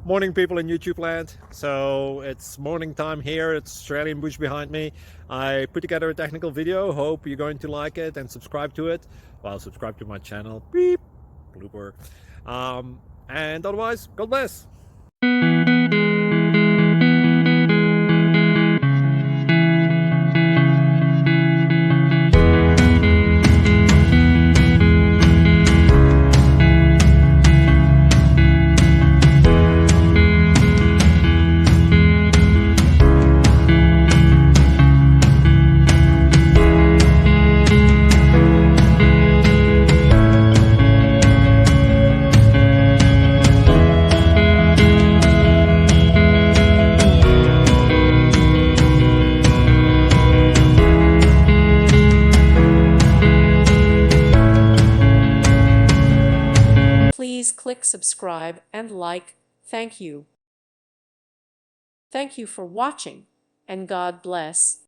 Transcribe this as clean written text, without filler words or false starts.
Morning, people in YouTube land. So it's morning time here. It's Australian bush behind me. I put together a technical video. Hope you're going to like it and subscribe to it. Well, subscribe to my channel. Beep. Blooper. And otherwise, God bless. Please click subscribe and like. Thank you. Thank you for watching, and God bless.